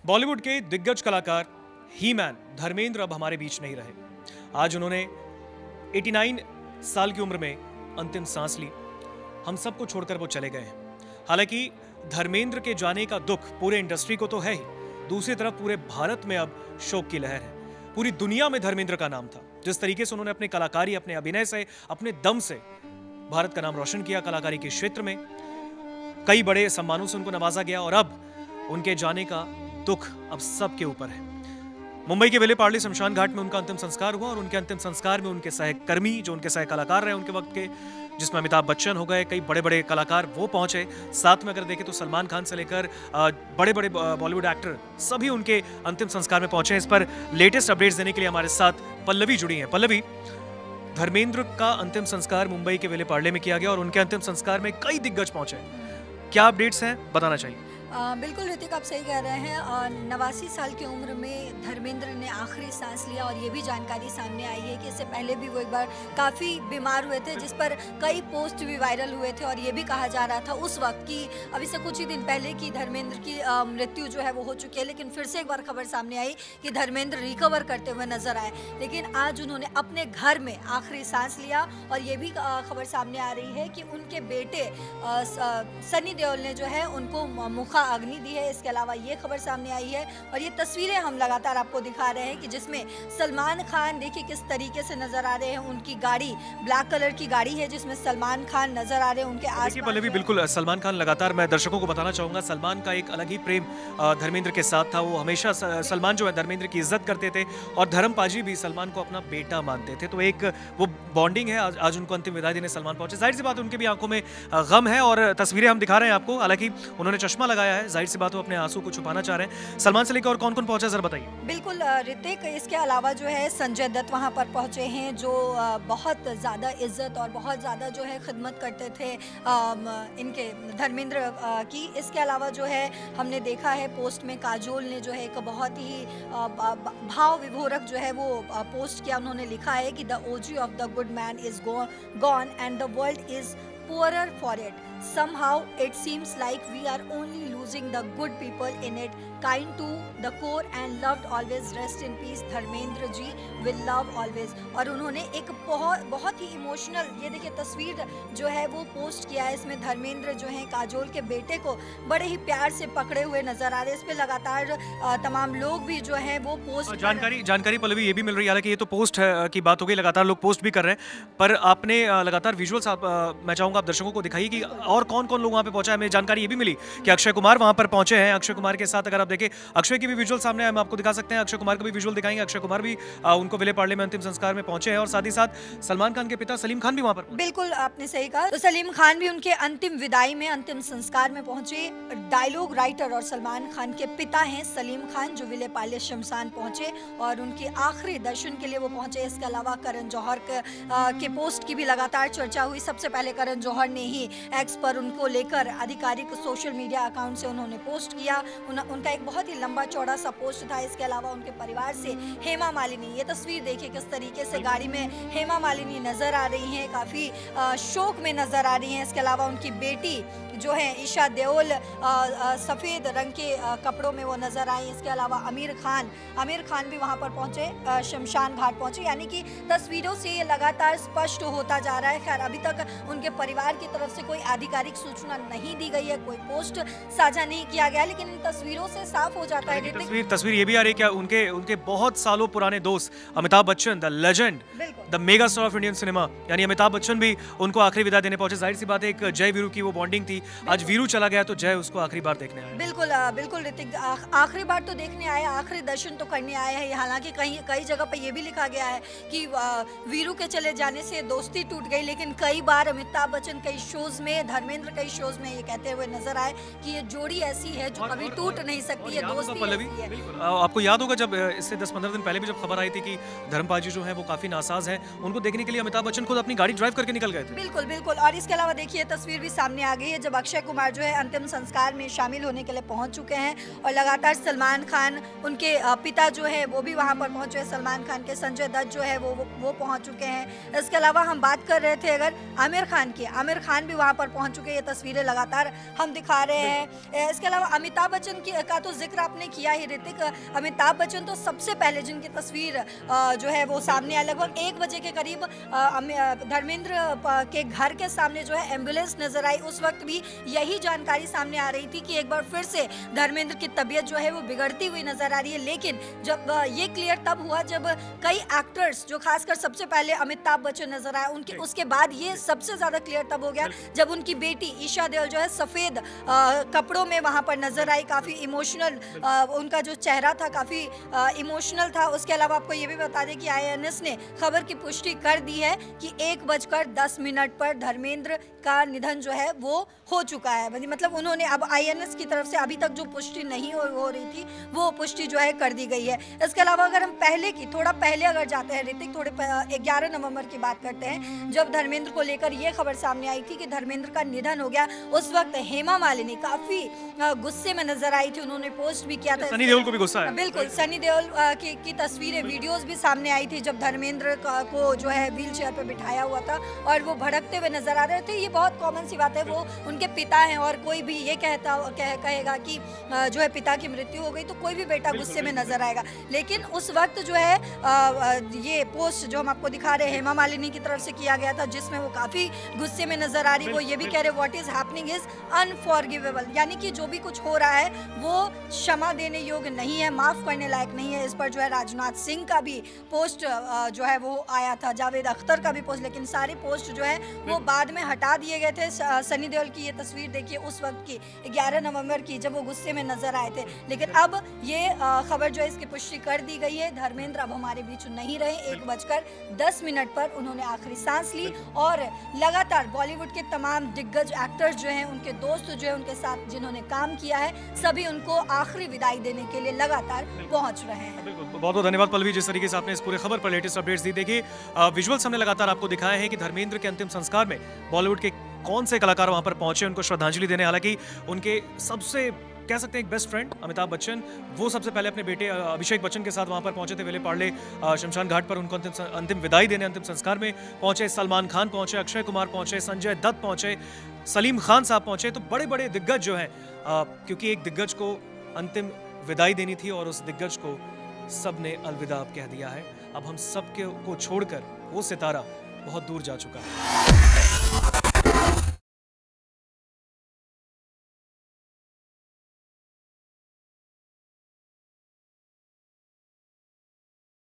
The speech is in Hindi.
बॉलीवुड के दिग्गज कलाकार ही मैन धर्मेंद्र अब हमारे बीच नहीं रहे। आज उन्होंने 89 साल की उम्र में अंतिम सांस ली। हम सबको छोड़कर वो चले गए हैं। हालांकि धर्मेंद्र के जाने का दुख पूरे इंडस्ट्री को तो है ही, दूसरी तरफ पूरे भारत में अब शोक की लहर है। पूरी दुनिया में धर्मेंद्र का नाम था। जिस तरीके से उन्होंने अपने कलाकारी, अपने अभिनय से, अपने दम से भारत का नाम रोशन किया कलाकारी के क्षेत्र में, कई बड़े सम्मानों से उनको नवाजा गया और अब उनके जाने का दुख अब सबके ऊपर है। मुंबई के विले पार्ले शमशान घाट में उनका अंतिम संस्कार हुआ और उनके अंतिम संस्कार में उनके सहकर्मी, जो उनके सह कलाकार रहे उनके वक्त के, जिसमें अमिताभ बच्चन हो गए, कई बड़े बड़े कलाकार वो पहुंचे। साथ में अगर देखें तो सलमान खान से लेकर बड़े बड़े बॉलीवुड एक्टर सभी उनके अंतिम संस्कार में पहुंचे। इस पर लेटेस्ट अपडेट्स देने के लिए हमारे साथ पल्लवी जुड़ी हैं। पल्लवी, धर्मेंद्र का अंतिम संस्कार मुंबई के विले पार्ले में किया गया और उनके अंतिम संस्कार में कई दिग्गज पहुंचे। क्या अपडेट्स हैं, बताना चाहिए। बिल्कुल ऋतिक, आप सही कह रहे हैं। 89 साल की उम्र में धर्मेंद्र ने आखिरी सांस लिया और ये भी जानकारी सामने आई है कि इससे पहले भी वो एक बार काफ़ी बीमार हुए थे, जिस पर कई पोस्ट भी वायरल हुए थे और ये भी कहा जा रहा था उस वक्त कि अभी से कुछ ही दिन पहले कि धर्मेंद्र की मृत्यु जो है वो हो चुकी है। लेकिन फिर से एक बार खबर सामने आई कि धर्मेंद्र रिकवर करते हुए नजर आए। लेकिन आज उन्होंने अपने घर में आखिरी सांस लिया और ये भी खबर सामने आ रही है कि उनके बेटे सनी देओल ने जो है उनको मुखा अग्नि दी है। इसके अलावा ये खबर सामने आई है और ये तस्वीरें हम लगातार आपको दिखा रहे हैं कि जिसमें सलमान खान देखिए किस तरीके से नजर आ रहे हैं। उनकी गाड़ी ब्लैक कलर की गाड़ी है जिसमें सलमान खान नजर आ रहे हैं उनके आस। पल्लवी, बिल्कुल सलमान खान लगातार, मैं दर्शकों को बताना चाहूंगा, सलमान का एक अलग ही प्रेम धर्मेंद्र के साथ था। वो हमेशा सलमान जो है धर्मेंद्र की इज्जत करते थे और धर्म पाजी भी सलमान को अपना बेटा मानते थे। तो एक वो बॉन्डिंग है। आज उनको अंतिम विदाई देने सलमान पहुंचे। जाहिर सी बात है उनके भी आंखों में गम है और तस्वीरें हम दिखा रहे हैं आपको। हालांकि उन्होंने चश्मा लगाया है, जाहिर सी बात वो अपने आंसू को छुपाना चाह रहे हैं। सलमान से लेकर और कौन कौन पहुंचा, जरा बताइए। बिल्कुल ऋतिक, इसके अलावा जो है संजय दत्त वहां पर पहुंचे हैं, जो बहुत ज़्यादा इज्जत और बहुत ज़्यादा जो है खिदमत करते थे इनके धर्मेंद्र की। इसके अलावा जो है हमने देखा है पोस्ट में काजोल ने जो है एक बहुत ही भाव विभोरक जो है वो पोस्ट किया। उन्होंने लिखा है कि the OG of the good man is gone and the world is poorer for it. Somehow it seems like we are only losing the good people in it. Kind to the core and loved always. Rest in peace Dharmendra ji, with love always. और उन्होंने एक बहुत ही इमोशनल, ये देखिए तस्वीर जो है वो पोस्ट किया है। इसमें धर्मेंद्र जो है काजोल के बेटे को बड़े ही प्यार से पकड़े हुए नजर आ रहे हैं। इस पे लगातार तमाम लोग भी जो है वो पोस्ट जानकारी पल्लवी ये भी मिल रही है। हालांकि ये तो पोस्ट की बात हो गई, लगातार लोग पोस्ट भी कर रहे हैं, पर आपने लगातार विजुअल्स मैं चाहूंगा आप दर्शकों को दिखाइए कि और कौन कौन लोग वहां पे पहुंचा है। हमें जानकारी ये भी मिली कि अक्षय कुमार वहां पर पहुंचे हैं। अक्षय कुमार के साथ अगर आप देखें, अक्षय की भी विजुअल सामने हम आपको दिखा सकते हैं। अक्षय कुमार का भी विजुअल दिखाएंगे। अक्षय कुमार भी उनको विले पार्ले में अंतिम संस्कार में पहुंचे हैं और साथ ही साथ सलमान खान के पिता सलीम खान भी वहां पर। बिल्कुल आपने सही कहा। तो सलीम खान भी उनके अंतिम विदाई में, अंतिम संस्कार में पहुंचे। डायलॉग राइटर और सलमान खान के पिता हैं सलीम खान, जो विले पार्ले शमशान पहुंचे और उनके आखिरी दर्शन के लिए वो पहुंचे। इसके अलावा करण जौहर के पोस्ट की भी लगातार चर्चा हुई। सबसे पहले करण जौहर ने ही एक्स पर उनको लेकर आधिकारिक सोशल मीडिया अकाउंट से उन्होंने पोस्ट किया। उनका एक बहुत ही लंबा चौड़ा सा पोस्ट था। इसके अलावा उनके परिवार से हेमा मालिनी, ये तस्वीर देखिए किस तरीके से गाड़ी में हेमा मालिनी नजर आ रही हैं, काफ़ी शोक में नजर आ रही हैं। इसके अलावा उनकी बेटी जो है ईशा देओल सफ़ेद रंग के कपड़ों में वो नजर आई। इसके अलावा आमिर खान भी वहाँ पर पहुँचे, शमशान घाट पहुँचे। यानी कि तस्वीरों से ये लगातार स्पष्ट होता जा रहा है। खैर अभी तक उनके परिवार की तरफ से कोई आधिकारिक सूचना नहीं दी गई है, कोई पोस्ट साझा नहीं किया गया, लेकिन इन तस्वीरों से साफ हो जाता है। तस्वीर ये भी आ रही है क्या उनके बहुत सालों पुराने दोस्त Amitabh Bachchan, the legend, the mega star of Indian cinema, यानी अमिताभ बच्चन भी उनको आखिरी विदा देने पहुंचे। जाहिर सी बात है, एक जय वीरू की वो बॉन्डिंग थी। आज वीरू चला गया तो जय उसको आखिरी बार देखने आया। बिल्कुल ऋतिक, आखिरी बार तो देखने आया, आखिरी दर्शन तो करने आया है। हालांकि कई जगह पर यह भी लिखा गया है कि वीरू के चले जाने से दोस्ती टूट गई, लेकिन कई बार अमिताभ बच्चन कई शोज में, धर्मेंद्र कई शोज में ये कहते हुए नजर आए कि ये जोड़ी ऐसी है जो कभी टूट नहीं सकती है, दोस्ती ऐसी है। आपको याद होगा जब इससे 10-15 दिन पहले भी जब खबर आई थी कि धर्मपाजी जो है वो काफी नासाज हैं, उनको देखने के लिए अमिताभ बच्चन खुद अपनी गाड़ी ड्राइव करके निकल गए थे। बिल्कुल। और इसके अलावा देखिए तस्वीर भी सामने आ गई है जब अक्षय कुमार जो है अंतिम संस्कार में शामिल होने के लिए पहुंच चुके हैं और लगातार सलमान खान, उनके पिता जो है वो भी वहां पर पहुंचे। सलमान खान के संजय दत्त जो है वो पहुंच चुके हैं। इसके अलावा हम बात कर रहे थे अगर आमिर खान की, आमिर खान भी वहां पर पहुंचे। पहुंच चुके हैं। ये तस्वीरें लगातार हम दिखा रहे हैं। इसके अलावा अमिताभ बच्चन का तो जिक्र आपने किया ही ऋतिक। अमिताभ बच्चन तो सबसे पहले जिनकी तस्वीर जो है वो सामने आई, लगभग 1 बजे के करीब धर्मेंद्र के घर के सामने जो है एम्बुलेंस नजर आई। उस वक्त भी यही जानकारी सामने आ रही थी कि एक बार फिर से धर्मेंद्र की तबीयत जो है वो बिगड़ती हुई नजर आ रही है। लेकिन जब ये क्लियर तब हुआ जब कई एक्टर्स, जो खासकर सबसे पहले अमिताभ बच्चन नजर आए, उनके उसके बाद ये सबसे ज्यादा क्लियर तब हो गया जब उनकी बेटी ईशा देओल जो है सफेद कपड़ों में वहां पर नजर आई। काफी इमोशनल उनका जो चेहरा था काफी इमोशनल था। उसके अलावा आपको ये भी बता दें कि IANS ने खबर की पुष्टि कर दी है कि 1:10 पर धर्मेंद्र का निधन जो है वो हो चुका है। मतलब उन्होंने अब IANS की तरफ से अभी तक जो पुष्टि नहीं हो रही थी वो पुष्टि जो है कर दी गई है। इसके अलावा अगर हम थोड़ा पहले अगर जाते हैं ऋतिक, 11 नवंबर की बात करते हैं, जब धर्मेंद्र को लेकर ये खबर सामने आई थी कि धर्मेंद्र का निधन हो गया। उस वक्त हेमा मालिनी काफी गुस्से में नजर आई थी। उन्होंने पोस्ट भी किया था। सनी देओल को भी गुस्सा है। बिल्कुल, सनी देओल की तस्वीरें, वीडियोस भी सामने आई थी जब धर्मेंद्र को जो है व्हील चेयर पर बिठाया हुआ था और वो भड़कते हुए नजर आ रहे थे। ये बहुत कॉमन सी बात है, वो उनके पिता हैं और कोई भी ये कहेगा कि जो है पिता की मृत्यु हो गई तो कोई भी बेटा गुस्से में नजर आएगा। लेकिन उस वक्त जो है ये पोस्ट जो हम आपको दिखा रहे हैं हेमा मालिनी की तरफ से किया गया था, जिसमें वो काफी गुस्से में नजर आ रही। वो ये भी कह रहे what is happening is unforgivable, यानी कि जो भी कुछ हो रहा है वो क्षमा देने योग्य नहीं है, माफ करने लायक नहीं है। इस पर जो है राजनाथ सिंह का भी पोस्ट जो है वो आया था, जावेद अख्तर का भी पोस्ट, लेकिन सारे पोस्ट जो है वो बाद में हटा दिए गए थे। सनी देओल की ये तस्वीर देखिए उस वक्त की 11 नवंबर की, जब वो गुस्से में नजर आए थे। लेकिन अब ये खबर जो है इसकी पुष्टि कर दी गई है। धर्मेंद्र अब हमारे बीच नहीं रहे। 1:10 पर उन्होंने आखिरी सांस ली और लगातार बॉलीवुड के तमाम दिग्गज एक्टर्स जो हैं, उनके दोस्त जो है, उनके साथ जिन्होंने काम किया है, सभी उनको आखिरी विदाई देने के लिए लगातार पहुंच रहे हैं। बहुत बहुत धन्यवाद पल्लवी, जिस तरीके से आपने इस पूरे खबर पर लेटेस्ट अपडेट्स दी। देखिए विजुअल्स हमने लगातार आपको दिखाए हैं कि धर्मेंद्र के अंतिम संस्कार में बॉलीवुड के कौन से कलाकार वहां पर पहुंचे उनको श्रद्धांजलि देने। हालांकि उनके सबसे कह सकते हैं एक बेस्ट फ्रेंड अमिताभ बच्चन, वो सबसे पहले अपने बेटे अभिषेक बच्चन के साथ वहां पर पहुंचे थे। वेले पार्ले शमशान घाट पर उनको अंतिम विदाई देने, अंतिम संस्कार में पहुंचे। सलमान खान पहुंचे, अक्षय कुमार पहुंचे, संजय दत्त पहुंचे, सलीम खान साहब पहुंचे। तो बड़े बड़े दिग्गज जो हैं, क्योंकि एक दिग्गज को अंतिम विदाई देनी थी और उस दिग्गज को सब ने अलविदा अब कह दिया है। अब हम सब को छोड़कर वो सितारा बहुत दूर जा चुका है।